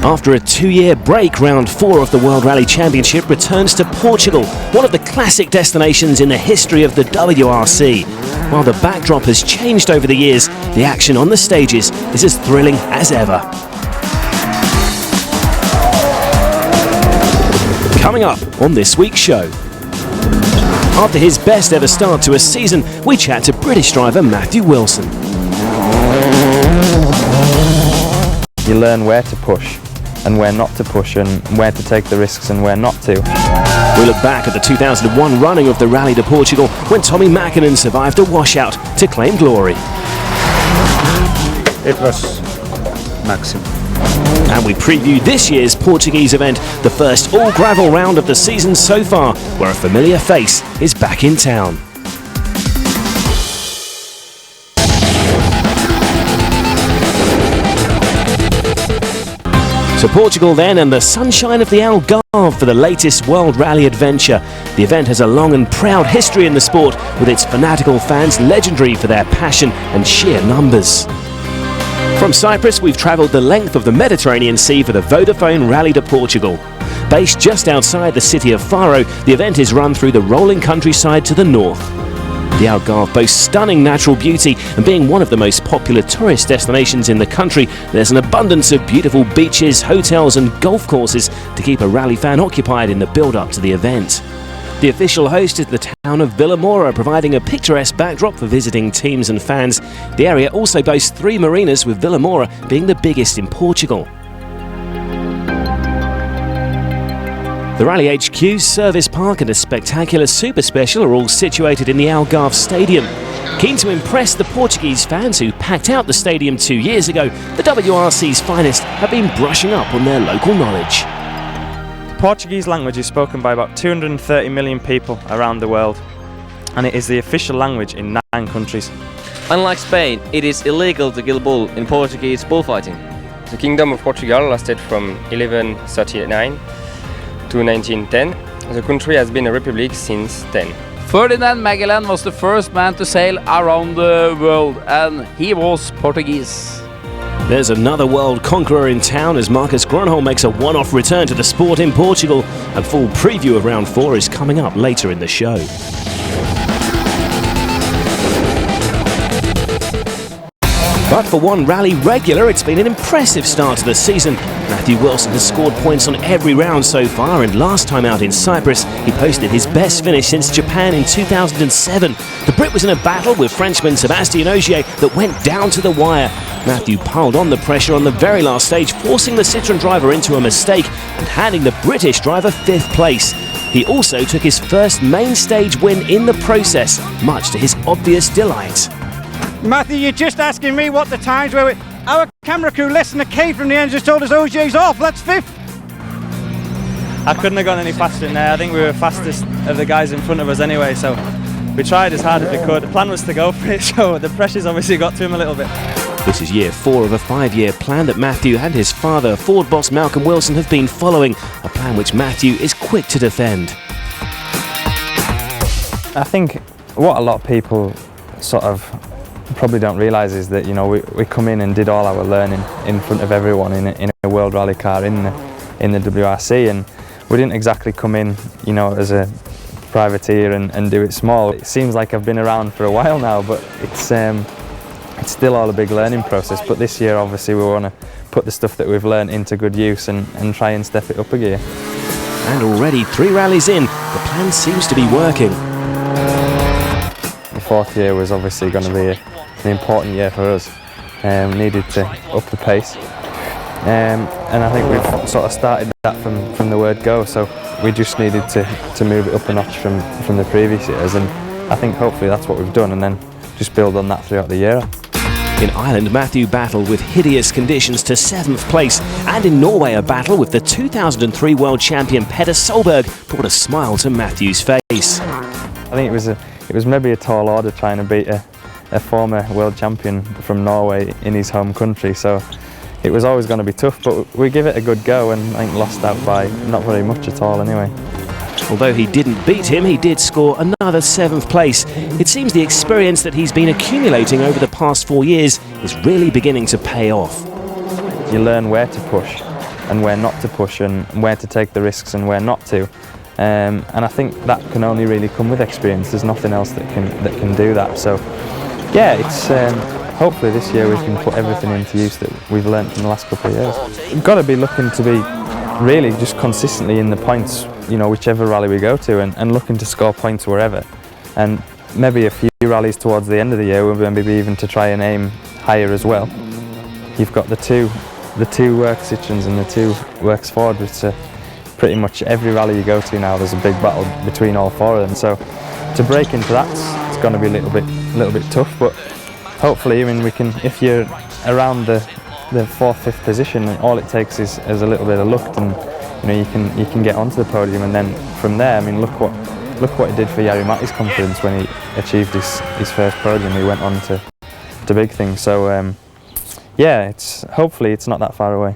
After a 2-year break, round 4 of the World Rally Championship returns to Portugal, one of the classic destinations in the history of the WRC. While the backdrop has changed over the years, the action on the stages is as thrilling as ever. Coming up on this week's show. After his best ever start to a season, we chat to British driver Matthew Wilson. You learn where to push and where not to push, and where to take the risks and where not to. We look back at the 2001 running of the Rally de Portugal when Tommy Mäkinen survived a washout to claim glory. It was maximum. And we preview this year's Portuguese event, the first all-gravel round of the season so far, where a familiar face is back in town. To Portugal then, and the sunshine of the Algarve for the latest World Rally adventure. The event has a long and proud history in the sport, with its fanatical fans legendary for their passion and sheer numbers. From Cyprus, we've travelled the length of the Mediterranean Sea for the Vodafone Rally de Portugal. Based just outside the city of Faro, the event is run through the rolling countryside to the north. The Algarve boasts stunning natural beauty, and being one of the most popular tourist destinations in the country, there's an abundance of beautiful beaches, hotels and golf courses to keep a rally fan occupied in the build-up to the event. The official host is the town of Vila Moura, providing a picturesque backdrop for visiting teams and fans. The area also boasts 3 marinas, with Vila Moura being the biggest in Portugal. The Rally HQ, Service Park and a spectacular Super Special are all situated in the Algarve Stadium. Keen to impress the Portuguese fans who packed out the stadium 2 years ago, the WRC's finest have been brushing up on their local knowledge. The Portuguese language is spoken by about 230 million people around the world, and it is the official language in 9 countries. Unlike Spain, it is illegal to kill bull in Portuguese bullfighting. The Kingdom of Portugal lasted from 1139 to 1910. The country has been a republic since then. Ferdinand Magellan was the first man to sail around the world, and he was Portuguese. There's another world conqueror in town as Marcus Gronholm makes a one-off return to the sport in Portugal. A full preview of round 4 is coming up later in the show. But for one rally regular, it's been an impressive start to the season. Matthew Wilson has scored points on every round so far, and last time out in Cyprus, he posted his best finish since Japan in 2007. The Brit was in a battle with Frenchman Sébastien Ogier that went down to the wire. Matthew piled on the pressure on the very last stage, forcing the Citroën driver into a mistake and handing the British driver 5th place. He also took his first main stage win in the process, much to his obvious delight. Matthew, you're just asking me what the times were. Our camera crew less than a K from the end just told us OJ's off. That's 5th. I couldn't have gone any faster in there. I think we were fastest of the guys in front of us anyway, so we tried as hard as we could. The plan was to go for it, so the pressure's obviously got to him a little bit. This is year 4 of a 5-year plan that Matthew and his father, Ford boss Malcolm Wilson, have been following, a plan which Matthew is quick to defend. I think what a lot of people sort of probably don't realise is that, you know, we come in and did all our learning in front of everyone in a World Rally car in the WRC, and we didn't exactly come in, you know, as a privateer and do it small. It seems like I've been around for a while now, but it's still all a big learning process. But this year obviously we want to put the stuff that we've learned into good use and try and step it up a gear. And already 3 rallies in, the plan seems to be working. The 4th year was obviously going to be an important year for us. Needed to up the pace, and I think we've sort of started that from the word go, so we just needed to move it up a notch from the previous years, and I think hopefully that's what we've done, and then just build on that throughout the year. In Ireland, Matthew battled with hideous conditions to 7th place, and in Norway a battle with the 2003 world champion Petter Solberg brought a smile to Matthew's face. I think it was maybe a tall order trying to beat a former world champion from Norway in his home country, so it was always going to be tough, but we give it a good go, and I think lost out by not very much at all anyway. Although he didn't beat him, he did score another 7th place. It seems the experience that he's been accumulating over the past 4 years is really beginning to pay off. You learn where to push and where not to push, and where to take the risks and where not to. And I think that can only really come with experience. There's nothing else that can do that. So yeah, it's hopefully this year we can put everything into use that we've learnt in the last couple of years. We've got to be looking to be really just consistently in the points, you know, whichever rally we go to, and looking to score points wherever. And maybe a few rallies towards the end of the year, maybe even to try and aim higher as well. You've got the two works Citroens and the two works Ford, which pretty much every rally you go to now there's a big battle between all four of them. So to break into that, it's going to be a little bit tough, but hopefully, I mean, we can. If you're around the 4th, 5th position, all it takes is a little bit of luck, and you know you can get onto the podium, and then from there, I mean, look what it did for Jari Matti's confidence when he achieved his first podium. He went on to big things. So yeah, hopefully it's not that far away.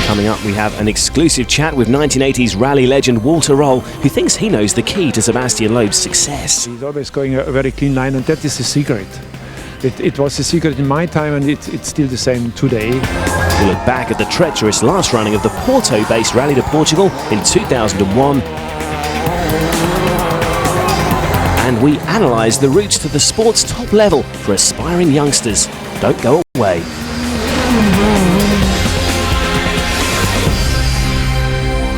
Coming up, we have an exclusive chat with 1980s rally legend Walter Roll, who thinks he knows the key to Sebastian Loeb's success. He's always going a very clean line, and that is the secret. It was the secret in my time, and it's still the same today. We look back at the treacherous last running of the Porto-based Rally de Portugal in 2001. And we analyse the routes to the sport's top level for aspiring youngsters. Don't go away.